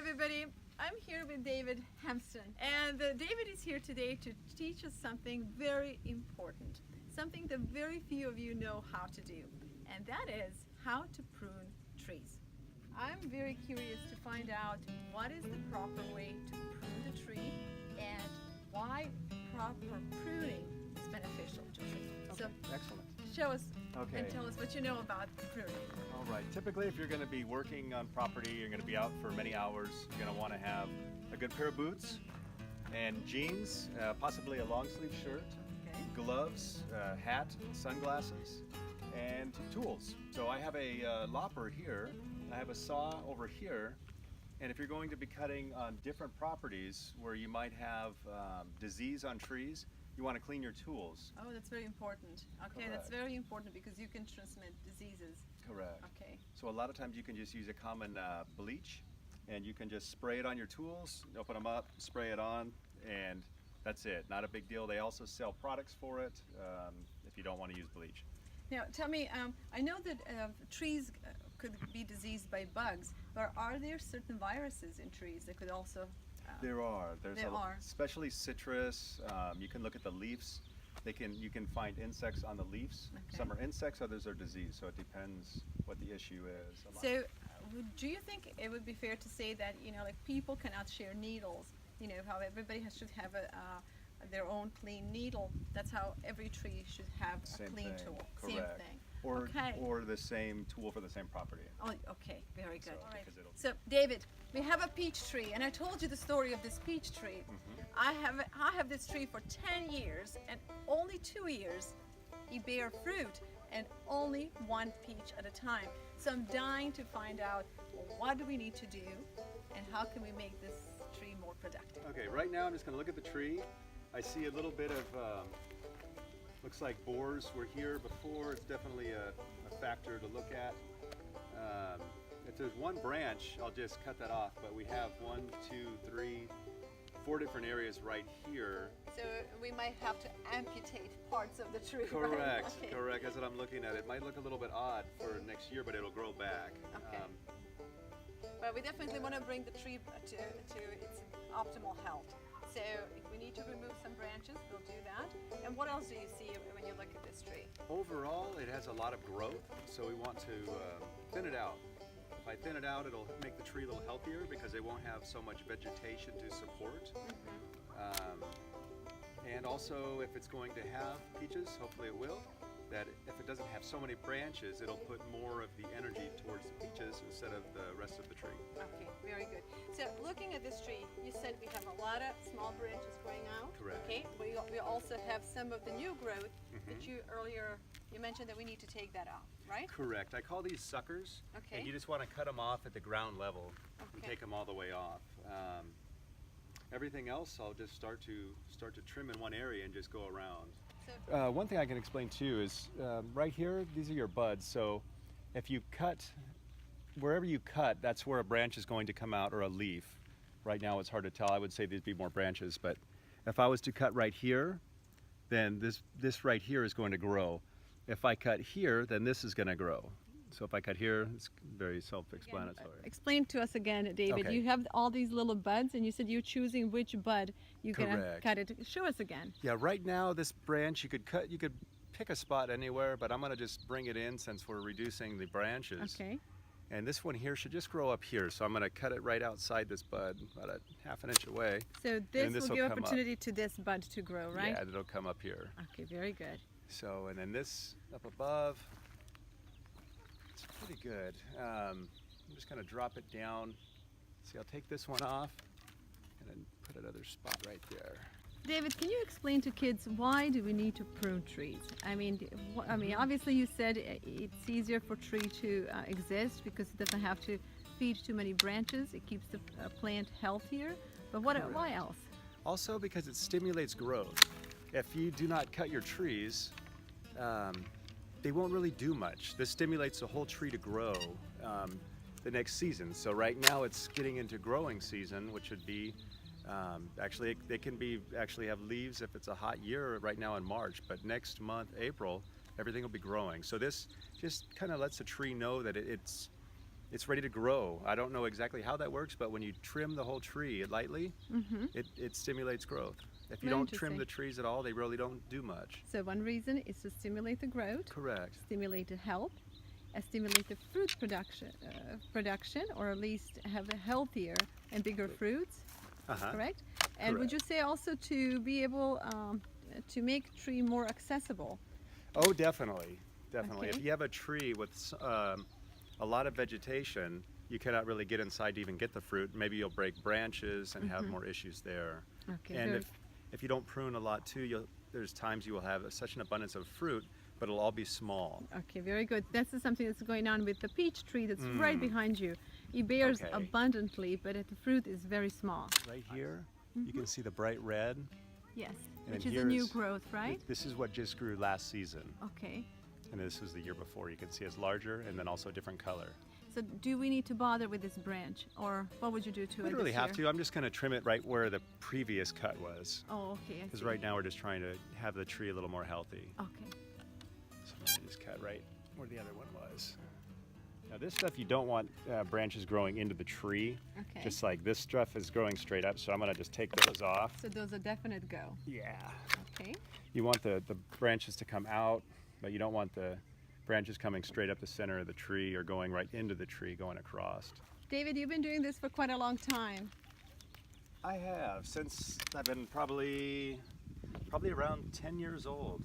everybody. I'm here with David Hampson, and David is here today to teach us something very important, something that very few of you know how to do, and that is how to prune trees. I'm very curious to find out what is the proper way to prune the tree and why proper pruning is beneficial to trees. Okay, So excellent. show us Okay. and tell us what you know about pruning. All right. Typically, if you're going to be working on property, you're going to be out for many hours, you're going to want to have a good pair of boots and jeans, possibly a long sleeve shirt, Okay. gloves, hat, sunglasses, and tools. So I have a lopper here, I have a saw over here, and if you're going to be cutting on different properties where you might have disease on trees, you want to clean your tools. Oh, that's very important. Okay, that's Correct. very important because you can transmit diseases. Correct. Okay. So a lot of times you can just use a common bleach, and you can just spray it on your tools, open them up, spray it on, and that's it. Not a big deal. They also sell products for it if you don't want to use bleach. Now, tell me, I know that trees could be diseased by bugs, but are there certain viruses in trees that could also? There are. There are. Especially citrus. You can look at the leaves. You can find insects on the leaves. Okay. Some are insects, others are disease. So it depends what the issue is. So, do you think it would be fair to say that like people cannot share needles? How everybody should have their own clean needle. That's how every tree should have a Same clean thing. tool. Correct. Same thing. Or, Okay. or the same tool for the same property. Oh, okay, very good. So, All right. because it'll- So, David, we have a peach tree, and I told you the story of this peach tree. I have this tree for 10 years, and only 2 years it bear fruit, and only one peach at a time. So I'm dying to find out, well, what do we need to do, and how can we make this tree more productive? Okay, right now I'm just going to look at the tree. I see a little bit of, looks like borers were here before. It's definitely a factor to look at. If there's one branch, I'll just cut that off, but we have 1, 2, 3, 4 different areas right here. So we might have to amputate parts of the tree. right? Correct, Okay. correct. That's what I'm looking at. It might look a little bit odd for next year, but it'll grow back. Okay. But we definitely want to bring the tree to its optimal health. So if we need to remove some branches, we'll do that. And what else do you see when you look at this tree? Overall, it has a lot of growth, so we want to thin it out. If I thin it out, it'll make the tree a little healthier because it won't have so much vegetation to support. And also, if it's going to have peaches, hopefully it will, that if it doesn't have so many branches, it'll put more of the energy towards the peaches instead of the rest of the tree. Okay, very good. So looking at this tree, you said we have a lot of small branches growing out. Correct. Okay, we also have some of the new growth that you mentioned that we need to take that off, right? Correct. I call these suckers. Okay. And you just want to cut them off at the ground level and Okay. take them all the way off. Everything else, I'll just start to trim in one area and just go around. So One thing I can explain too is right here, these are your buds. So if you cut, wherever you cut, that's where a branch is going to come out, or a leaf. Right now it's hard to tell. I would say there'd be more branches, but if I was to cut right here, then this right here is going to grow. If I cut here, then this is going to grow. So if I cut here, it's very self-explanatory. explain to us again, David. Okay. You have all these little buds, and you said you're choosing which bud you're gonna Correct. cut it. Show us again. Yeah, right now this branch you could pick a spot anywhere, but I'm going to just bring it in since we're reducing the branches. Okay. And this one here should just grow up here, so I'm going to cut it right outside this bud, about a ½ an inch away. So this this will will give come up. opportunity to this bud to grow, right? Yeah, it'll come up here. Okay, very good. So, and then this up above, it's pretty good. I'm just going to drop it down. See, I'll take this one off and then put another spot right there. David, can you explain to kids why do we need to prune trees? I mean, obviously you said it's easier for tree to exist because it doesn't have to feed too many branches. It keeps the plant healthier. But why else? Also because it stimulates growth. If you do not cut your trees, they won't really do much. This stimulates the whole tree to grow the next season. So right now it's getting into growing season, which would be actually they can actually have leaves if it's a hot year right now in March, but next month, April, everything will be growing. So this just kind of lets the tree know that it's ready to grow. I don't know exactly how that works, but when you trim the whole tree lightly, it stimulates growth. If you Very don't trim interesting. the trees at all, they really don't do much. So one reason is to stimulate the growth, Correct. stimulate the health, stimulate the fruit production, or at least have a healthier and bigger fruits. Correct? And would you say also to be able to make tree more accessible? Oh, definitely, definitely. Okay. If you have a tree with a lot of vegetation, you cannot really get inside to even get the fruit. Maybe you'll break branches and have more issues there. Okay. And if you don't prune a lot too, there's times you will have such an abundance of fruit, but it'll all be small. Okay, very good. That's something that's going on with the peach tree that's right behind you. It bears abundantly, but the fruit is very small. Right here, you can see the bright red. Yes, And which is here a new growth, right? This is what just grew last season. Okay. And this was the year before. You can see it's larger and then also a different color. So do we need to bother with this branch, or what would you do to it? We don't really this have year? to. I'm just going to trim it right where the previous cut was. Oh, okay. I Because see. right now we're just trying to have the tree a little more healthy. Okay. So I'm going to just cut right where the other one was. Now this stuff you don't want branches growing into the tree. Okay. Just like this stuff is growing straight up, so I'm going to just take those off. So those are definite go. Yeah. Okay. You want the branches to come out, but you don't want the branches coming straight up the center of the tree or going right into the tree, going across. David, you've been doing this for quite a long time. I have, since I've been probably around 10 years old.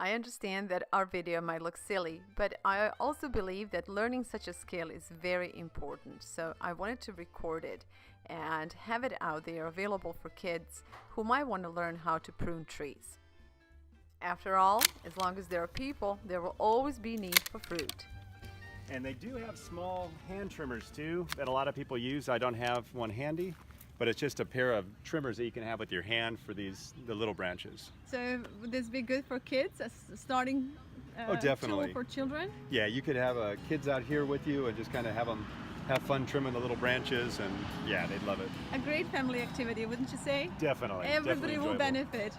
I understand that our video might look silly, but I also believe that learning such a skill is very important. So I wanted to record it and have it out there available for kids who might want to learn how to prune trees. After all, as long as there are people, there will always be need for fruit. And they do have small hand trimmers too that a lot of people use. I don't have one handy, but it's just a pair of trimmers that you can have with your hand for the little branches. So would this be good for kids as a starting Oh, definitely. tool for children? Yeah, you could have kids out here with you and just kind of have fun trimming the little branches, and yeah, they'd love it. A great family activity, wouldn't you say? Definitely. Everybody will benefit.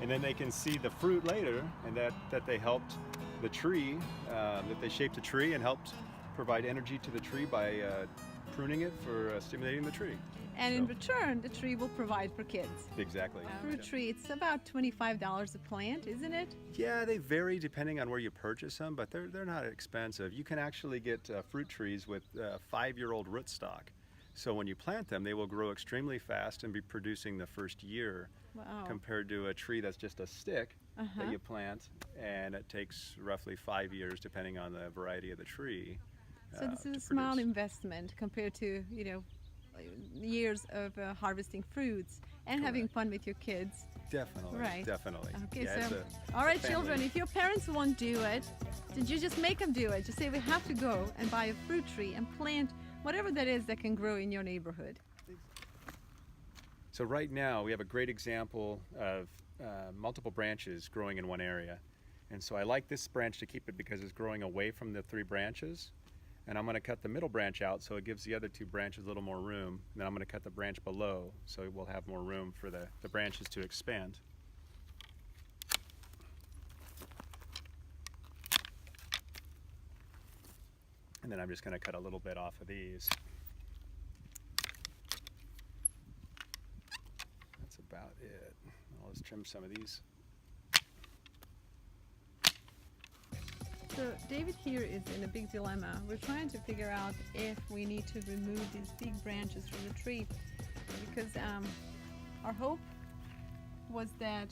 And then they can see the fruit later, and that they helped the tree, that they shaped the tree and helped provide energy to the tree by pruning it for stimulating the tree. And in return, the tree will provide for kids. Exactly. Fruit tree, it's about $25 a plant, isn't it? Yeah, they vary depending on where you purchase them, but they're not expensive. You can actually get fruit trees with 5-year-old rootstock. So when you plant them, they will grow extremely fast and be producing the first year. Wow. Compared to a tree that's just a stick that you plant, and it takes roughly 5 years depending on the variety of the tree. So this is a small investment compared to, years of harvesting fruits and having fun with your kids. Definitely, Right. definitely. Okay, Yeah, so, it's all right, family. children, if your parents won't do it, then you just make them do it. Just say we have to go and buy a fruit tree and plant whatever that is that can grow in your neighborhood. So right now we have a great example of multiple branches growing in one area. And so I like this branch to keep it because it's growing away from the 3 branches. And I'm going to cut the middle branch out so it gives the other 2 branches a little more room. And then I'm going to cut the branch below so we'll have more room for the branches to expand. And then I'm just going to cut a little bit off of these. That's about it. I'll just trim some of these. So David here is in a big dilemma. We're trying to figure out if we need to remove these big branches from the tree, because our hope was that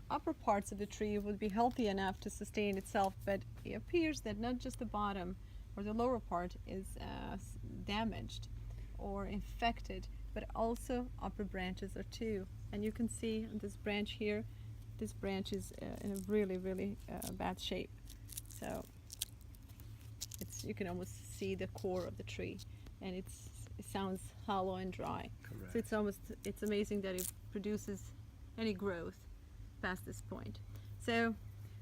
upper parts of the tree would be healthy enough to sustain itself, but it appears that not just the bottom or the lower part is damaged or infected, but also upper branches are too. And you can see on this branch here, this branch is in a really, really bad shape. So you can almost see the core of the tree, and it sounds hollow and dry. Correct. So it's amazing that it produces any growth past this point. So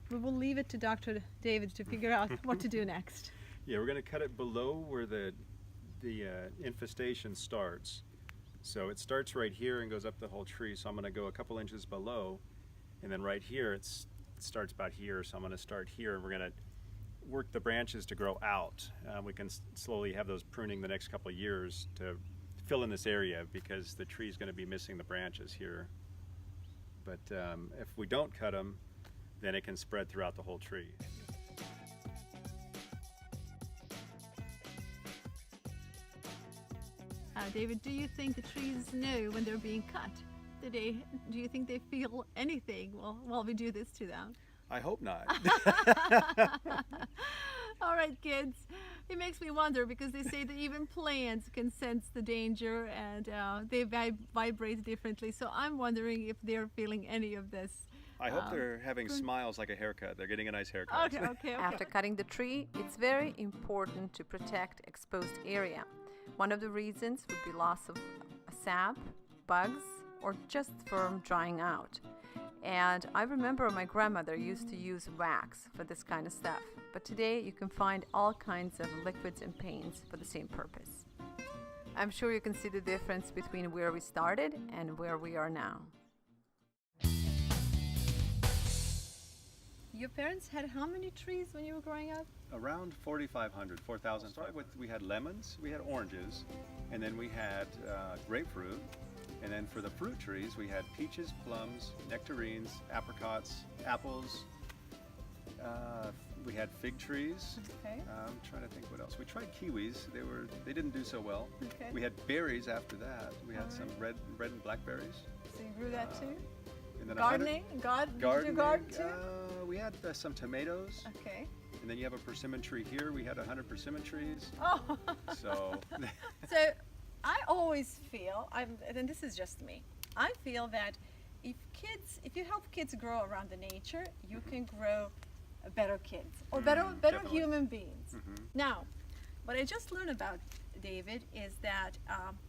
we will leave it to Dr. David to figure out what to do next. Yeah, we're going to cut it below where the infestation starts. So it starts right here and goes up the whole tree. So I'm going to go a couple inches below, and then right here it starts about here. So I'm going to start here, and we're going to work the branches to grow out. We can slowly have those pruning the next couple of years to fill in this area because the tree is going to be missing the branches here. But if we don't cut them, then it can spread throughout the whole tree. David, do you think the trees know when they're being cut? Do you think they feel anything while we do this to them? I hope not. All right, kids. It makes me wonder because they say that even plants can sense the danger and they vibrate differently. So I'm wondering if they're feeling any of this. I hope they're having smiles like a haircut. They're getting a nice haircut. Okay. After cutting the tree, it's very important to protect exposed area. One of the reasons would be loss of sap, bugs, or just from drying out. And I remember my grandmother used to use wax for this kind of stuff. But today you can find all kinds of liquids and paints for the same purpose. I'm sure you can see the difference between where we started and where we are now. Your parents had how many trees when you were growing up? Around 4,500, 4,000. We had lemons, we had oranges, and then we had grapefruit. And then for the fruit trees, we had peaches, plums, nectarines, apricots, apples. We had fig trees. Okay. I'm trying to think what else. We tried kiwis. They didn't do so well. Okay. We had berries after that. We had some red and blackberries. So you grew that too? And then Gardening? Did you garden too? We had some tomatoes. Okay. And then you have a persimmon tree here. We had 100 persimmon trees. Oh. So. So I always feel, and this is just me, I feel that if you help kids grow around the nature, you can grow better kids or better Definitely. human beings. Now, what I just learned about David is that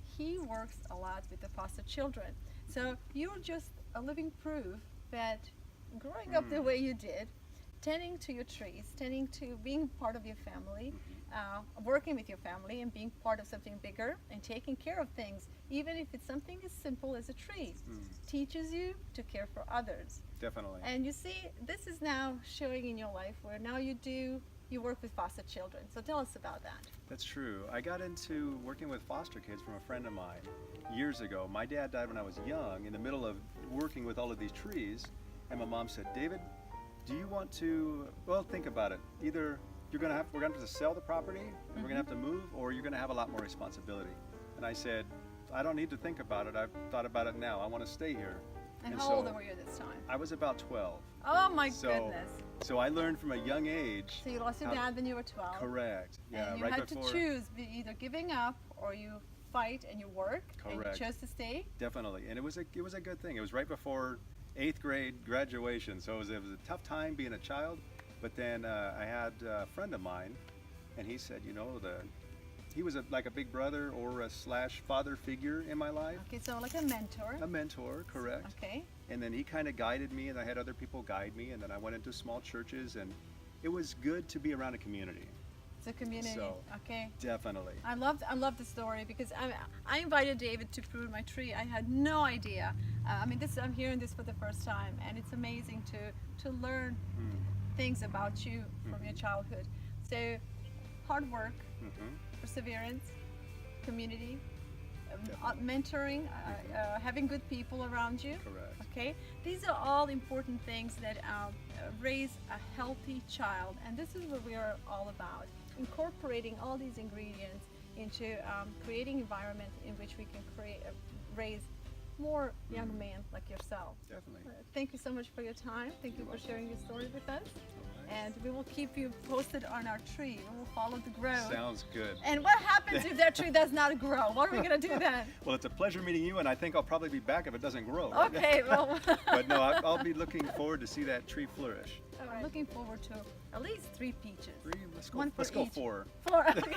he works a lot with the foster children. So you're just a living proof that growing up the way you did, tending to your trees, tending to being part of your family, working with your family and being part of something bigger and taking care of things, even if it's something as simple as a tree, teaches you to care for others. Definitely. And you see, this is now showing in your life where now you work with foster children. So tell us about that. That's true. I got into working with foster kids from a friend of mine years ago. My dad died when I was young, in the middle of working with all of these trees, and my mom said, "David, do you want to, well, think about it. Either we're gonna have to sell the property, and we're gonna have to move, or you're gonna have a lot more responsibility." And I said, "I don't need to think about it. I've thought about it now. I want to stay here." And how old were you this time? I was about 12. Oh my goodness. So I learned from a young age. So you lost your dad when you were 12. Correct. Yeah, and you right had before. to choose either giving up or you fight and you work. Correct. And you chose to stay. Definitely, and it was a good thing. It was right before 8th grade graduation, so it was a tough time being a child. But then I had a friend of mine, and he said, he was like a big brother or a /father figure in my life. Okay, so like a mentor. A mentor, correct. Okay. And then he kind of guided me, and I had other people guide me, and then I went into small churches, and it was good to be around a community. It's a community. So, okay. Definitely. I love the story because I invited David to prune my tree. I had no idea. I'm hearing this for the first time, and it's amazing to learn things about you from your childhood. So, hard work, perseverance, community, mentoring, having good people around you. Correct. Okay, these are all important things that raise a healthy child, and this is what we are all about. Incorporating all these ingredients into creating environment in which we can raise more young men like yourself. Definitely. Thank you so much for your time. Thank you for sharing your story with us. All right. And we will keep you posted on our tree. We will follow the growth. Sounds good. And what happens if that tree does not grow? What are we going to do then? Well, it's a pleasure meeting you, and I think I'll probably be back if it doesn't grow. Okay, well. But no, I'll be looking forward to see that tree flourish. I'm looking forward to at least 3 peaches. Let's go, One for let's go each. 4. 4. Okay.